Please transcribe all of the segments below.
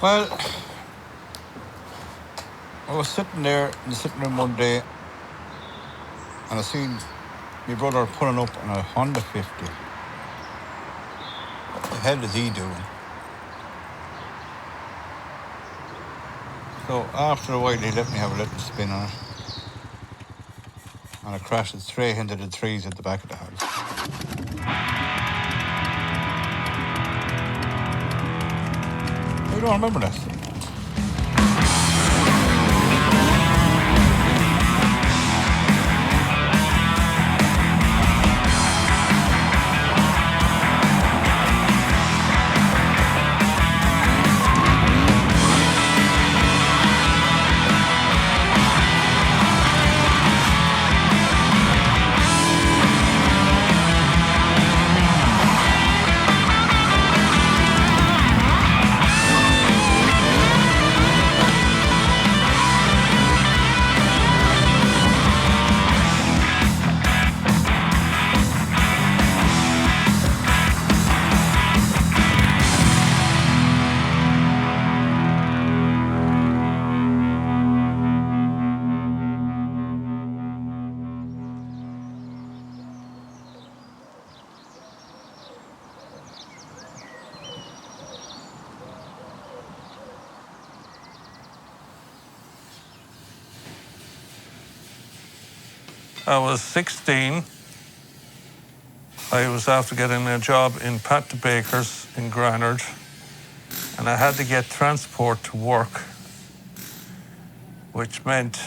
Well, I was sitting there in the sitting room one day and I seen my brother pulling up on a Honda 50. What the hell is he doing? So after a while he let me have a little spin on it. And I crashed it straight into the trees at the back of the house. I don't remember that. I was 16. I was after getting a job in Pat the Baker's in Granard, and I had to get transport to work, which meant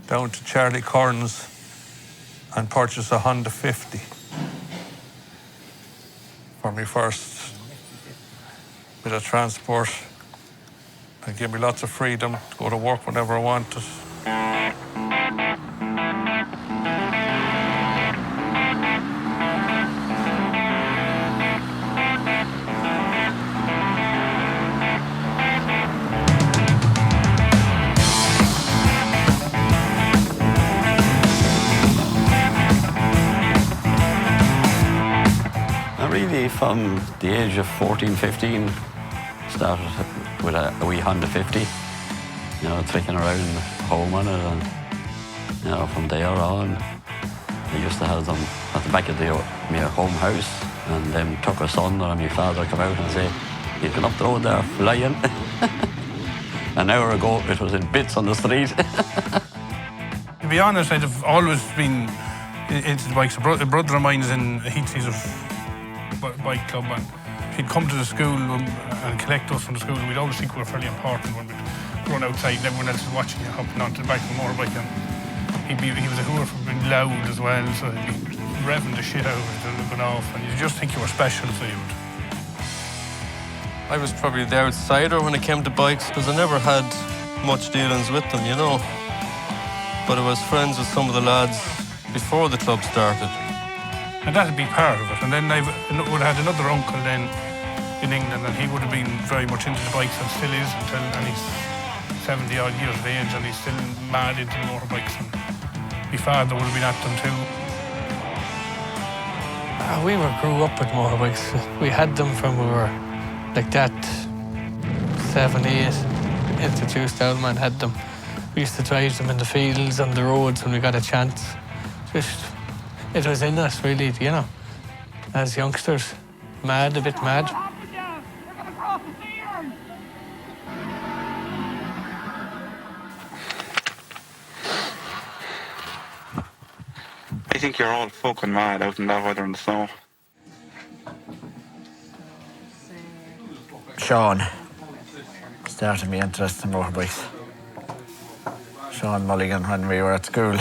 down to Charlie Corns and purchase a Honda 50 for me first bit of transport. It gave me lots of freedom to go to work whenever I wanted. Really, from the age of 14, 15, started with a wee Honda 50, tricking around home on it, and from there on, I used to have them at the back of my home house, and then took us on, and my father come out and say, "You've gone up the road there flying." An hour ago, it was in bits on the street. To be honest, I'd have always been into the bikes. A brother of mine is in a heat season bike club, and he'd come to the school and collect us from the school. We'd always think we were fairly important when we'd run outside and everyone else was watching you hopping onto the back of a motorbike, and he was a hooer for being loud as well, so he'd be revving the shit out of it and looking off, and you just think you were special, so you would. I was probably the outsider when it came to bikes because I never had much dealings with them, but I was friends with some of the lads before the club started. And that'd be part of it. And then I would have had another uncle then in England, and he would have been very much into the bikes and still is and he's 70 odd years of age and he's still mad into motorbikes, and my father would have been at them too. We grew up with motorbikes. We had them from we were like that, 7, 8, introduced our man had them. We used to drive them in the fields, on the roads when we got a chance. It was in us, really, as youngsters. A bit mad. I think you're all fucking mad out in that weather in the snow. Sean started me interest in motorbikes. Sean Mulligan when we were at school.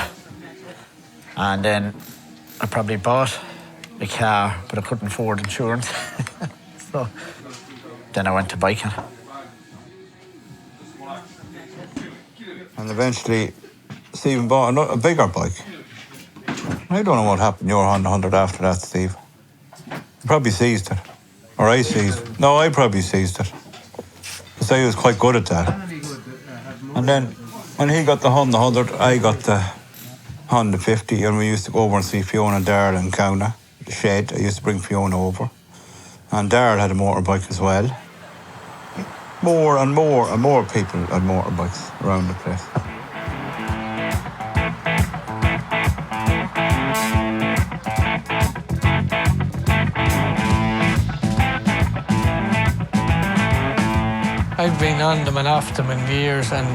And then I probably bought a car, but I couldn't afford insurance. So then I went to biking. And eventually, Stephen bought a bigger bike. I don't know what happened to your Honda 100 after that, Steve. You probably seized it. Or I seized it. No, I probably seized it. Because I was quite good at that. And then, when he got the Honda 100, I got the Honda 50, and we used to go over and see Fiona and Darrell in Cowna, the shed. I used to bring Fiona over. And Darrell had a motorbike as well. more and more and more people had motorbikes around the place. I've been on them and off them in years and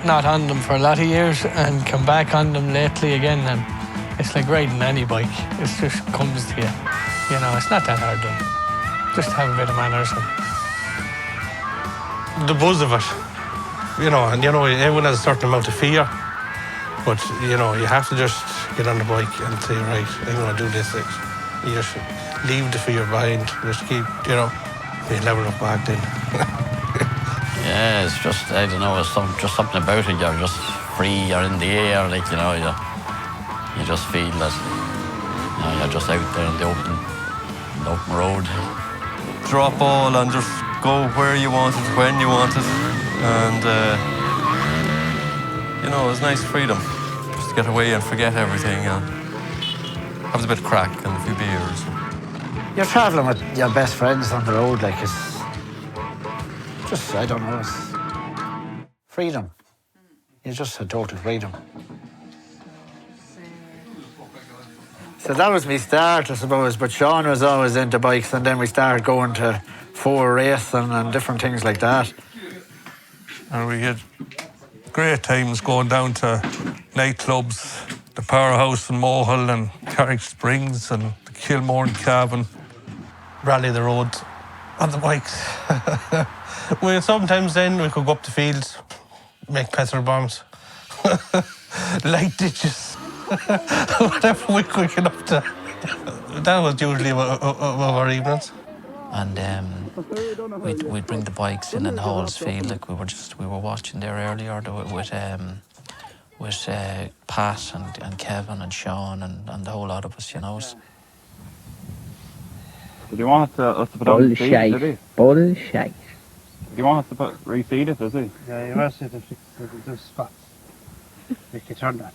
not on them for a lot of years and come back on them lately again, and it's like riding any bike. It just comes to you. You know, it's not that hard done. Just have a bit of manners. The buzz of it, and everyone has a certain amount of fear, but you have to just get on the bike and say, right, I'm going to do this. You just leave the fear behind. Just keep, you never look back then. Yeah, it's just, I don't know, it's just something about it. You're just free, you're in the air, like, you just feel that, you're just out there in the open road. Drop all and just go where you want it, when you want it. And, it was nice freedom. Just to get away and forget everything and have a bit of crack and a few beers. You're travelling with your best friends on the road, like it's just, I don't know, it's freedom. You just had total freedom. So that was my start, I suppose, but Sean was always into bikes, and then we started going to 4 racing and different things like that. And we had great times going down to nightclubs, the Powerhouse in Mohill and Carrick Springs and the Kilmore and Cavan. Rally the road on the bikes. Sometimes then we could go up the fields, make petrol bombs, light ditches, whatever we could get up to. That was usually of our evenings. And we'd bring the bikes in Hall's Field, like we were watching there earlier with Pat and Kevin and Sean and the whole lot of us, Did you want us to put on the seat, did he? Bullshit. Do you want us to reseat it, does he? Yeah, you must have to fix the spots. Make you turn that.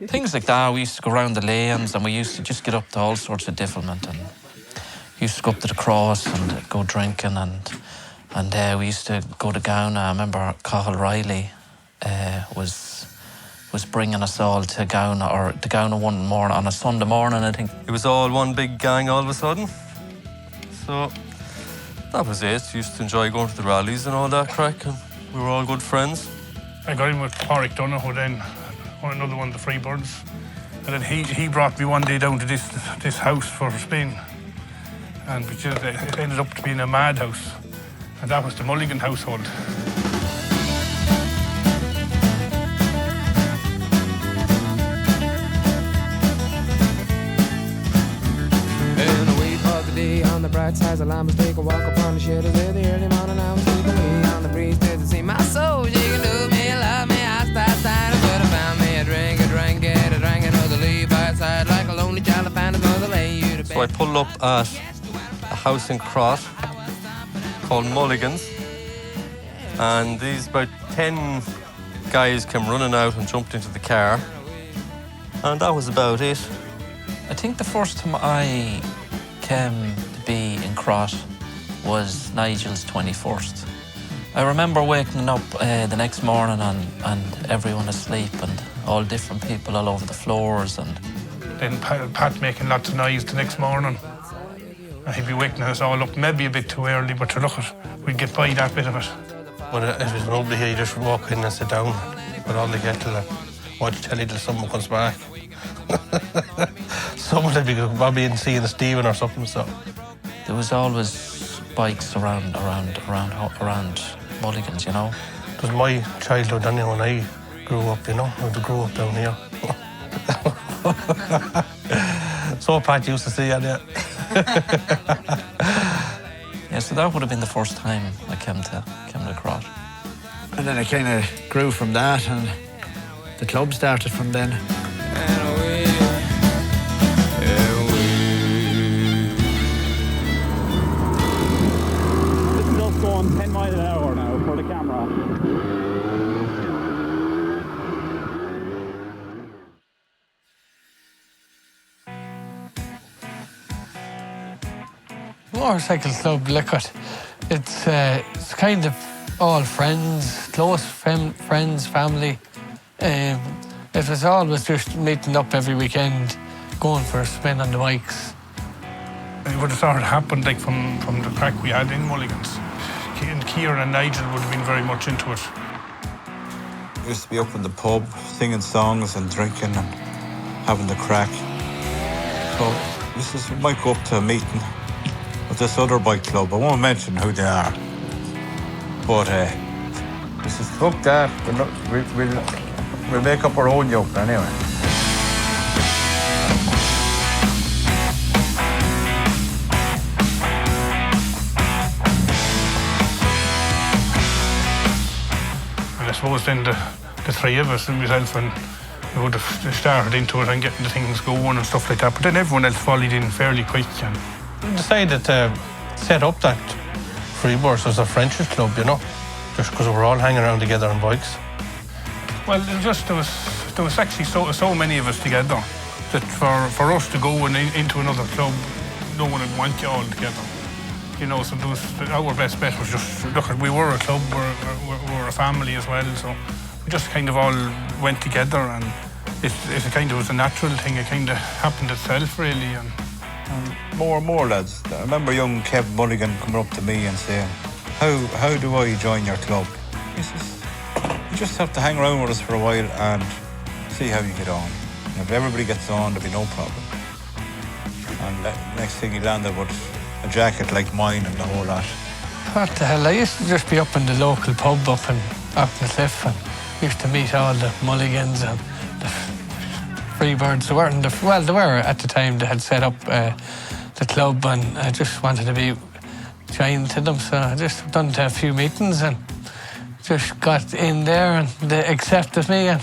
things like that. We used to go around the lanes and we used to just get up to all sorts of devilment, and used to go up to the cross and go drinking, and we used to go to Gowna. I remember Cathal Riley was bringing us all to Gowna, or to Gowna one morning, on a Sunday morning, I think. It was all one big gang all of a sudden. So that was it. Used to enjoy going to the rallies and all that crack, and we were all good friends. I got in with Pádraig Donoghue then, another one of the Freebirds. And then he brought me one day down to this house for Spain. And it ended up to being a madhouse. And that was the Mulligan household. And away for the day on the bright side, I must take a walk upon the shadows of the early morning. I was taking away on the breeze to see my soul. You can do me, love me, I start signing. But I found me a drink, another leave outside like a lonely child. I found another lay you to bed. So I pulled up at a house in Crot called Mulligan's, and these about 10 guys came running out and jumped into the car, and that was about it. I think the first time I came to be in Crot was Nigel's 21st. I remember waking up the next morning and everyone asleep and all different people all over the floors. And then Pat making lots of noise the next morning. And he'd be waking us all up, maybe a bit too early, but to look at, we'd get by that bit of it. But if it's lovely here, you just walk in and sit down with all the kettle and watch telly till someone comes back. Someone would be probably in seeing Stephen or something, so. There was always bikes around Mulligan's, you know. It was my childhood anyway when I grew up, you know. I grew up down here. So Pat used to see it, yeah. Yeah, so that would have been the first time I came to Crot. And then it kind of grew from that, and the club started from then. This is us going 10 miles an hour now for the camera. Motorcycle club, look at it's kind of all friends, close friends, family. It was always just meeting up every weekend, going for a spin on the bikes. It would have sort of happened like from the crack we had in Mulligan's. And Kieran and Nigel would have been very much into it. We used to be up in the pub, singing songs and drinking and having the crack. So we might go up to a meeting with this other bike club. I won't mention who they are. But this is fuck that. We'll make up our own joke anyway. And I suppose then the three of us, and myself, and we would have started into it and getting the things going and stuff like that. But then everyone else followed in fairly quick. And We decided to set up that Freebirds as a friendship club, you know, just because we were all hanging around together on bikes. well, it just there was actually so many of us together that for us to go into another club, no one would want you all together. You know, so our best bet was just, look, we were a club, we're a family as well, so we just kind of all went together, and it kind of was a natural thing. It kind of happened itself, really. And More lads. I remember young Kev Mulligan coming up to me and saying, how do I join your club? He says, you just have to hang around with us for a while and see how you get on. And if everybody gets on, there'll be no problem. And next thing he landed with a jacket like mine and the whole lot. What the hell, I used to just be up in the local pub up in the cliff, and used to meet all the Mulligans and the Freebirds. They were at the time, they had set up the club, and I just wanted to be joined to them, so I just done a few meetings and just got in there, and they accepted me, and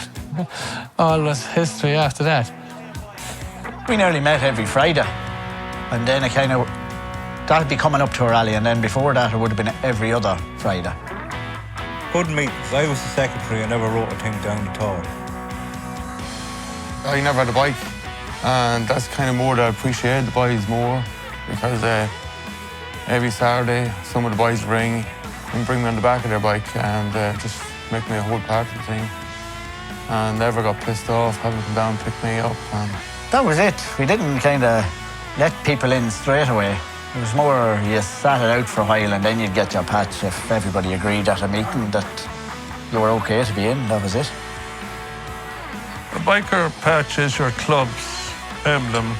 all was history after that. We nearly met every Friday, and then that'd be coming up to a rally, and then before that it would have been every other Friday. Good meetings. I was the secretary. I never wrote a thing down at all. I never had a bike, and that's kind of more that I appreciate the boys more, because every Saturday some of the boys ring and bring me on the back of their bike and just make me a whole part of the thing. And never got pissed off having to come down and pick me up. And That was it. We didn't kind of let people in straight away. It was more you sat it out for a while, and then you'd get your patch if everybody agreed at a meeting that you were okay to be in. That was it. The biker patch is your club's emblem.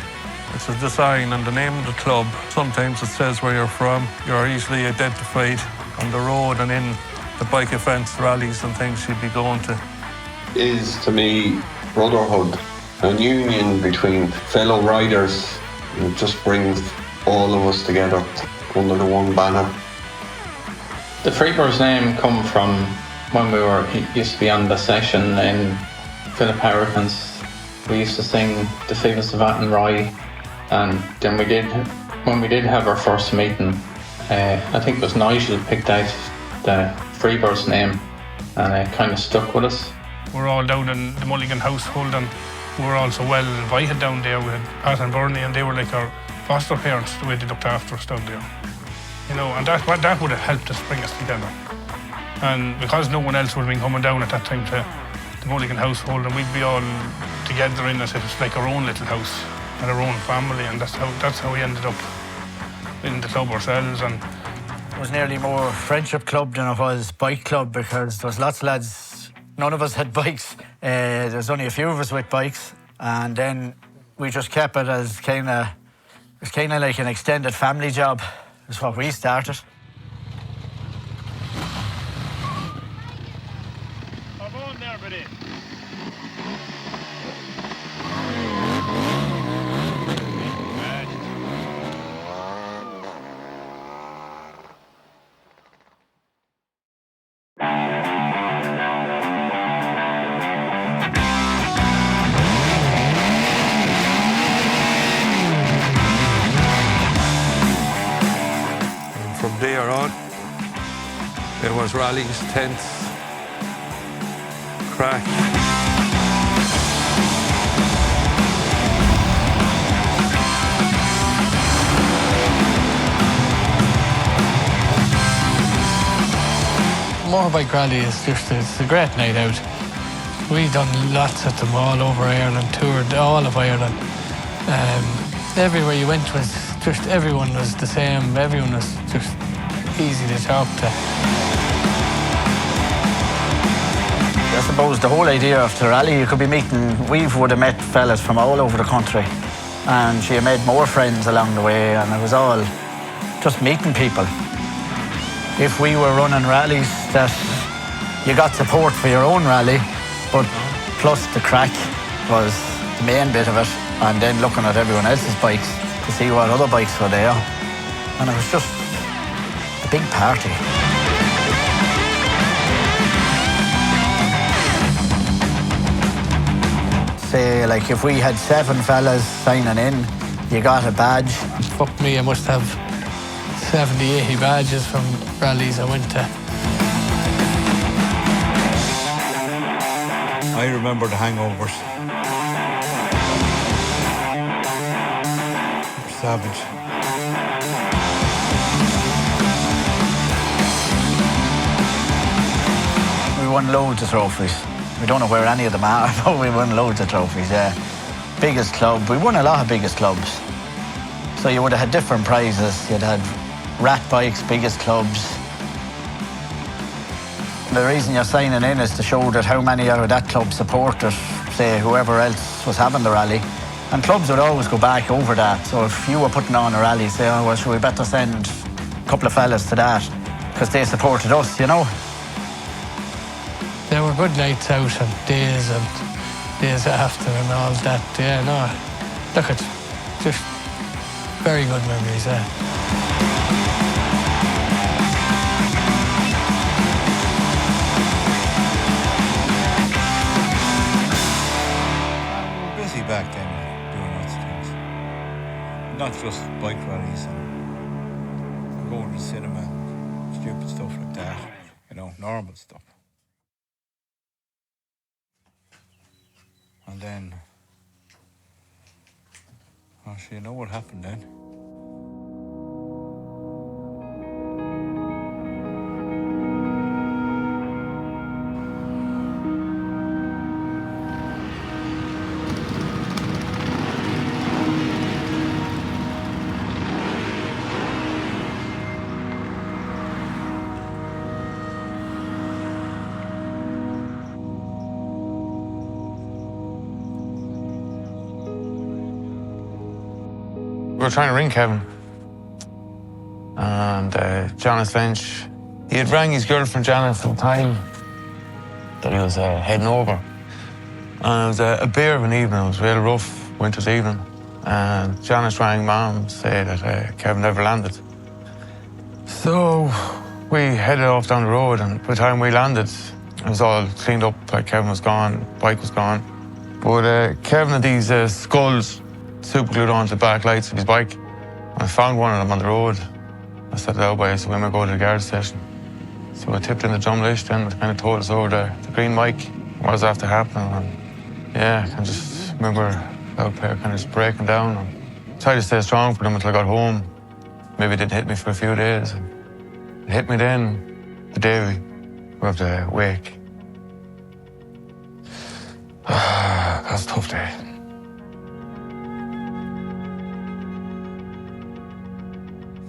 It's a design and the name of the club. Sometimes it says where you're from. You're easily identified on the road and in the bike events, rallies and things you'd be going to. Is to me brotherhood, a union between fellow riders. It just brings all of us together under the one banner. The Freebirds name come from when we used to be on the session in Philip Harrigan's. We used to sing the famous Savat and Roy, and then when we did have our first meeting, I think it was Nigel picked out the Freebirds name, and it kind of stuck with us. we're all down in the Mulligan household, and we were also well invited down there. We had Pat and Bernie, and they were like our foster parents, the way they looked after us down there. You know, and that would have helped us bring us together. And because no one else would have been coming down at that time to the Mulligan household, and we'd be all together in as if it's like our own little house and our own family, and that's how we ended up in the club ourselves. And it was nearly more friendship club than it was bike club, because there was lots of lads. None of us had bikes. There's only a few of us with bikes, and then we just kept it as kind of like an extended family job. Is what we started. From there on, there was rallies, tents, crack. motorbike rally is it's a great night out. We done lots of them all over Ireland, toured all of Ireland. Everywhere you went was just, everyone was the same, everyone was just easy to talk to. I suppose the whole idea of the rally, you could be meeting, we would have met fellas from all over the country, and she made more friends along the way, and it was all just meeting people. If we were running rallies, that you got support for your own rally, but plus the crack was the main bit of it, and then looking at everyone else's bikes to see what other bikes were there, and it was just a big party. Say, like, if we had 7 fellas signing in, you got a badge. Fuck me, I must have 70, 80 badges from rallies I went to. I remember the hangovers. Savage. We won loads of trophies. We don't know where any of them are, but we won loads of trophies, yeah. Biggest club, we won a lot of biggest clubs. So you would have had different prizes. You'd had rat bikes, biggest clubs. The reason you're signing in is to show that how many out of that club supported, say, whoever else was having the rally. And clubs would always go back over that. So if you were putting on a rally, say, oh, well, should we better send a couple of fellas to that because they supported us, you know? There were good nights out and days after and all that. Yeah, no, look, it's just very good memories, yeah. We were busy back then, doing lots of things. Not just bike rallies and going to the cinema, stupid stuff like that. You know, normal stuff. And then, actually, you know what happened then? We were trying to ring Kevin, and Janice Lynch, he had rang his girlfriend Janice at the time that he was heading over. And it was a beer of an evening, it was a real rough winter's evening. And Janice rang Mum to say that Kevin never landed. So we headed off down the road, and by the time we landed, it was all cleaned up, like Kevin was gone, bike was gone. But Kevin had these skulls super glued onto the back lights of his bike. I found one of them on the road. I set it out by us when we go to the guard station. So I tipped in the drum list and it kind of told us over the green mic what was after happening. And yeah, I can just remember that pair kind of just breaking down. And tried to stay strong for them until I got home. Maybe it didn't hit me for a few days. And it hit me then, the day of the wake. That was a tough day.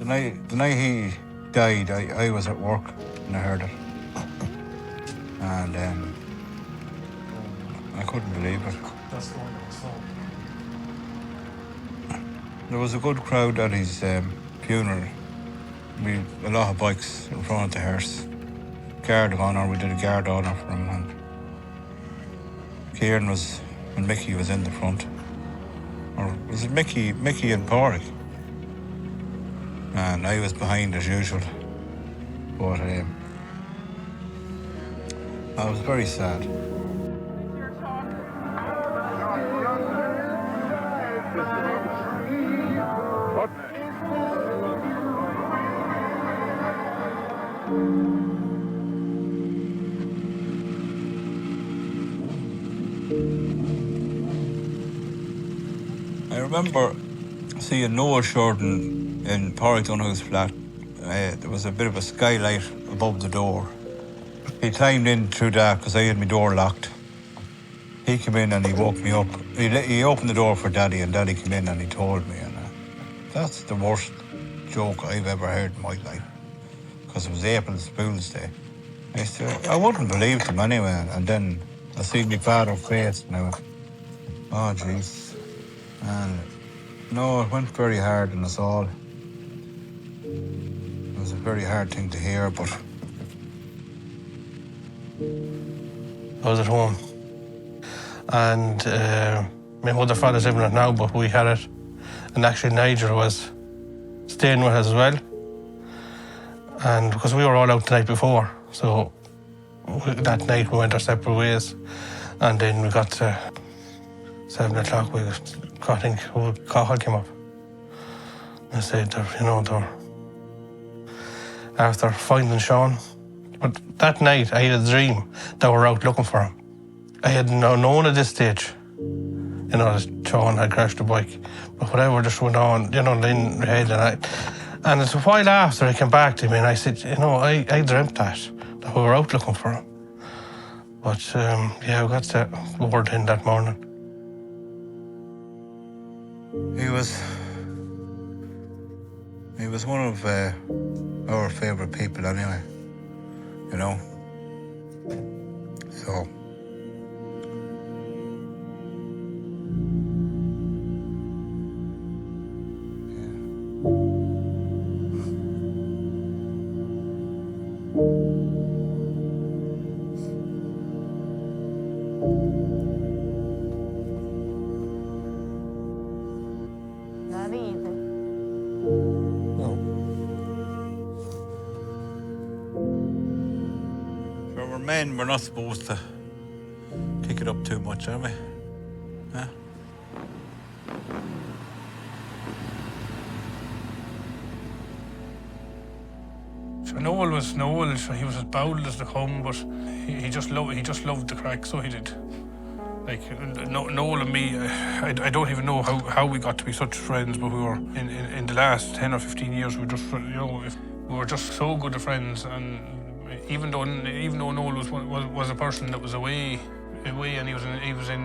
The night he died, I was at work and I heard it. And I couldn't believe it. That's the one that was sold. There was a good crowd at his funeral. We had a lot of bikes in front of the hearse. Guard of honour, we did a guard honour for him. And Kieran was, and Mickey was in the front. Or was it Mickey and Pádraig? And I was behind as usual. But I was very sad. I remember seeing Noah Shorten in Pádraig Donoghu's flat. There was a bit of a skylight above the door. He climbed in through that because I had my door locked. He came in and he woke me up. He opened the door for Daddy, and Daddy came in and he told me. And that's the worst joke I've ever heard in my life, because it was April Fool's Day. I wouldn't believe him anyway. And then I seen my father's face and I went, oh, jeez. And no, it went very hard on us all. It was a very hard thing to hear, but... I was at home. And my mother and father's living it now, but we had it. And actually Nigel was staying with us as well. And because we were all out the night before, so that night we went our separate ways. And then we got to 7 o'clock, I think Cahill came up. And said, after finding Sean. But that night I had a dream that we were out looking for him. I had known at this stage, that Sean had crashed the bike. But whatever just went on, in my head. And it's a while after I came back to me and I said, I dreamt that we were out looking for him. But we got the word in that morning. He was one of our favourite people anyway, So... Men, we're not supposed to kick it up too much, are we? Huh? So Noel was Noel. So he was as bold as they come, but he just loved the crack. So he did. Like Noel and me, I don't even know how we got to be such friends, but we were in the last 10 or 15 years. We just we were just so good of friends. And even though Noel was a person that was away, and he was in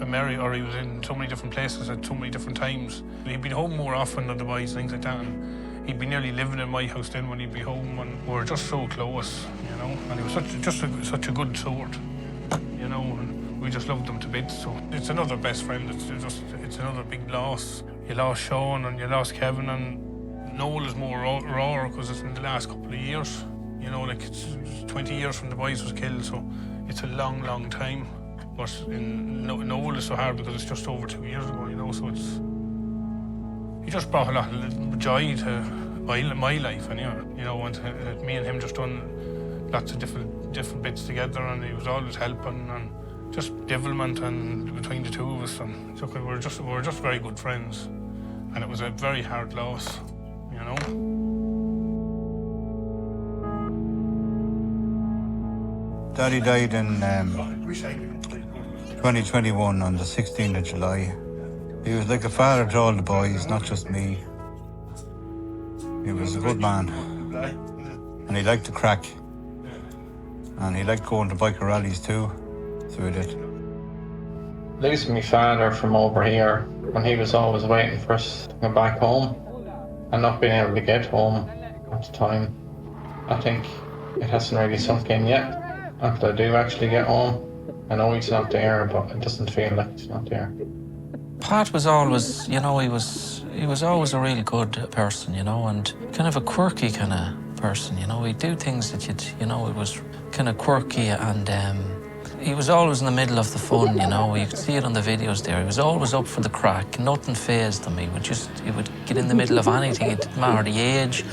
America, or he was in so many different places at so many different times. He'd been home more often than the boys, things like that. And he'd be nearly living in my house then when he'd be home, and we were just so close, And he was such a good sort, And we just loved him to bits. So it's another best friend. It's another big loss. You lost Sean and you lost Kevin, and Noel is more raw because it's in the last couple of years. It's 20 years from the boys was killed, so it's a long, long time. But Noel is so hard because it's just over 2 years ago, so he just brought a lot of joy to my life, and and me and him just done lots of different bits together, and he was always helping and just devilment and between the two of us, and so we were just very good friends, and it was a very hard loss, Daddy died in 2021 on the 16th of July. He was like a father to all the boys, not just me. He was a good man. And he liked to crack. And he liked going to biker rallies too. So he did. Losing my father from over here when he was always waiting for us to come back home and not being able to get home at the time, I think it hasn't really sunk in yet. Until I do actually get home. I know he's not there, but it doesn't feel like he's not there. Pat was always, he was always a really good person, and kind of a quirky kind of person, He'd do things that it was kind of quirky, and he was always in the middle of the fun, You could see it on the videos there. He was always up for the crack. Nothing fazed him. He would get in the middle of anything. It didn't matter the age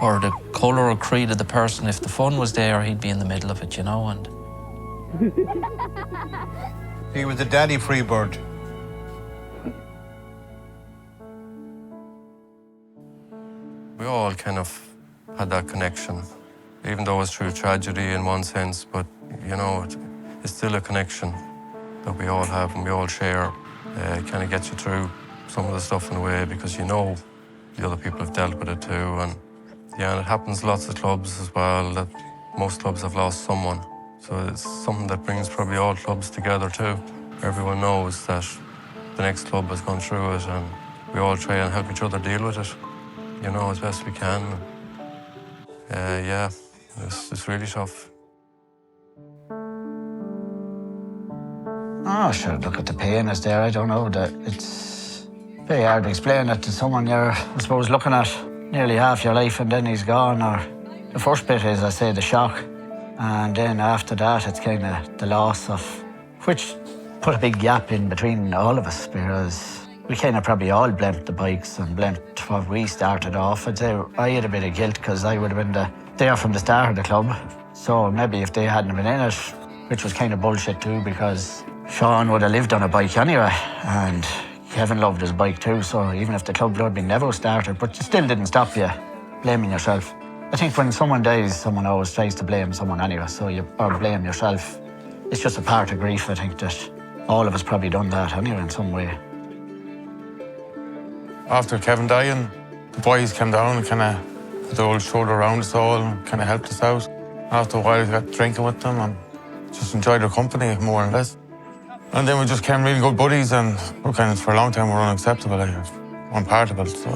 or the colour or creed of the person. If the fun was there, he'd be in the middle of it, and... He was a daddy Freebird. We all kind of had that connection, even though it was through tragedy in one sense, but, it's still a connection that we all have and we all share. It kind of gets you through some of the stuff in a way because the other people have dealt with it too. And it happens lots of clubs as well that Most clubs have lost someone. So it's something that brings probably all clubs together too. Everyone knows that the next club has gone through it and we all try and help each other deal with it, you know, as best we can. Yeah, it's really tough. Oh, sure, look at the pain is there. I don't know, that it's very hard to explain it to someone you're, I suppose, looking at nearly half your life and then he's gone. Or the first bit is, I say, the shock. And then after that, it's kind of the loss of, which put a big gap in between all of us, because we kind of probably all blamed the bikes and blamed what we started off. I'd say I had a bit of guilt because I would have been there from the start of the club. So maybe if they hadn't been in it, which was kind of bullshit too, because Sean would have lived on a bike anyway, and Kevin loved his bike too, so even if the club would have never started, but it still didn't stop you blaming yourself. I think when someone dies, someone always tries to blame someone anyway, or blame yourself. It's just a part of grief, I think, that all of us probably done that anyway in some way. After Kevin dying, the boys came down and kind of put the old shoulder around us all and kind of helped us out. After a while, we got drinking with them and just enjoyed their company more or less. And then we just became really good buddies, and we kind of, for a long time, were unacceptable, like, one part of it. So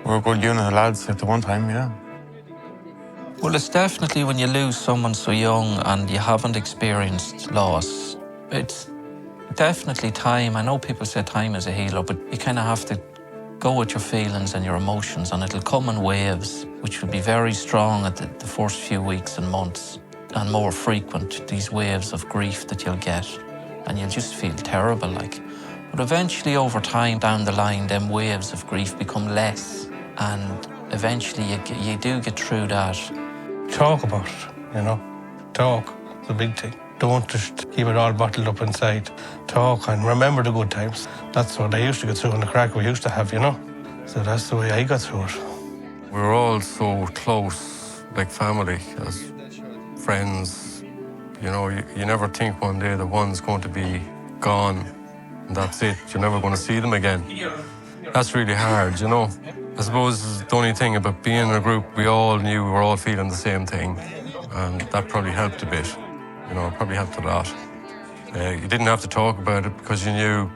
we were a good unit of lads at the one time, yeah. Well, it's definitely when you lose someone so young and you haven't experienced loss, it's definitely time. I know people say time is a healer, but you kind of have to go with your feelings and your emotions, and it'll come in waves, which will be very strong at the first few weeks and months, and more frequent, these waves of grief that you'll get. And you'll just feel terrible, like. But eventually, over time, down the line, them waves of grief become less, and eventually you do get through that. Talk about it, you know. Talk, it's a big thing. Don't just keep it all bottled up inside. Talk and remember the good times. That's what I used to get through in the crack we used to have, you know. So that's the way I got through it. We were all so close, like family, as friends. You know, you never think one day the one's going to be gone and that's it. You're never going to see them again. That's really hard, you know. I suppose the only thing about being in a group, we all knew we were all feeling the same thing, and that probably helped a bit. You know, it probably helped a lot. You didn't have to talk about it because you knew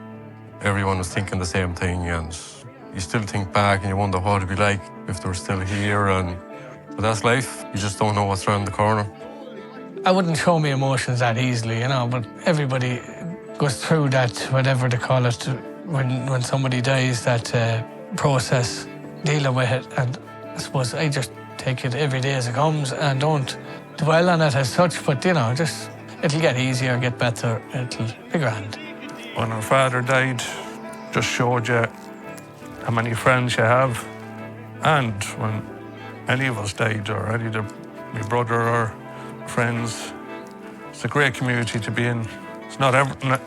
everyone was thinking the same thing, and you still think back and you wonder what it'd be like if they were still here. But that's life. You just don't know what's around the corner. I wouldn't show me emotions that easily, you know, but everybody goes through that, whatever they call it, when somebody dies, that process, dealing with it. And I suppose I just take it every day as it comes and don't dwell on it as such, but, you know, just it'll get easier, get better, it'll be grand. When our father died, just showed you how many friends you have. And when any of us died, or any of my brother or friends, it's a great community to be in. It's not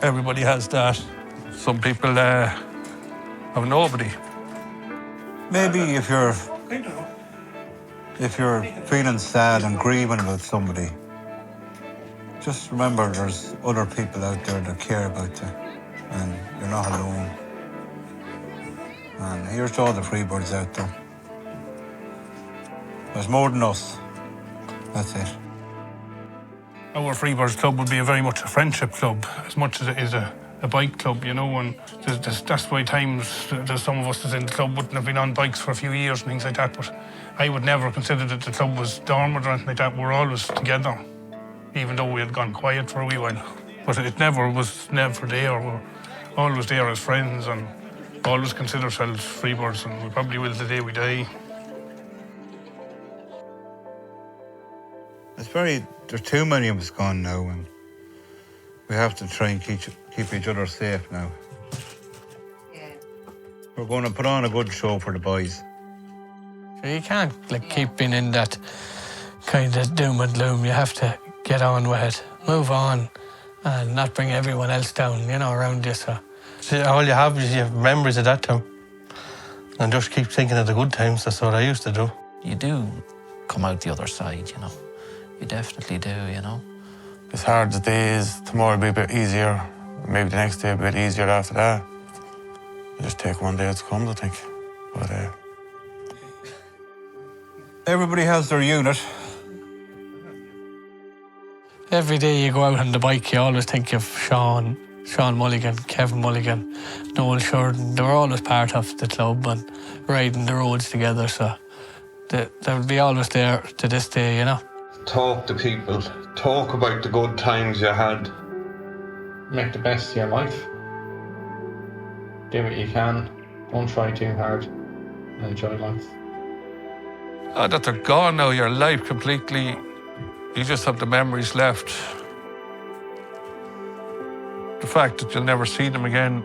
everybody has that. Some people have nobody. Maybe if you're feeling sad and grieving about somebody, just remember there's other people out there that care about you, and you're not alone. And here's to all the Freebirds out there. There's more than us. That's it. Our Freebirds club would be very much a friendship club, as much as it is a bike club, you know, and that's why times there's some of us that's in the club wouldn't have been on bikes for a few years and things like that, but I would never consider that the club was dormant or anything like that. We're always together, even though we had gone quiet for a wee while. But it never there. We're always there as friends and always consider ourselves Freebirds, and we probably will the day we die. There's too many of us gone now, and we have to try and keep each other safe now. Yeah. We're going to put on a good show for the boys. So you can't keep being in that kind of doom and gloom. You have to get on with it, move on, and not bring everyone else down, you know, around you. So all you have is your memories of that time, and just keep thinking of the good times. That's what I used to do. You do come out the other side, you know. You definitely do, you know. It's hard the days, tomorrow will be a bit easier. Maybe the next day a bit easier after that. You just take one day as it comes, I think. But everybody has their unit. Every day you go out on the bike, you always think of Sean Mulligan, Kevin Mulligan, Noel Sheridan. They were always part of the club and riding the roads together, so they will be always there to this day, you know. Talk to people. Talk about the good times you had. Make the best of your life. Do what you can. Don't try too hard. And enjoy life. Oh, that they're gone now, your life completely. You just have the memories left. The fact that you'll never see them again.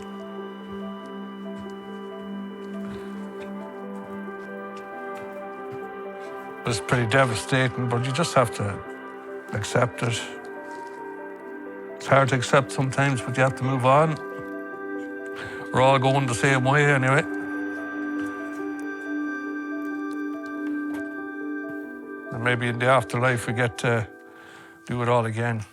It's pretty devastating, but you just have to accept it. It's hard to accept sometimes, but you have to move on. We're all going the same way anyway. And maybe in the afterlife we get to do it all again.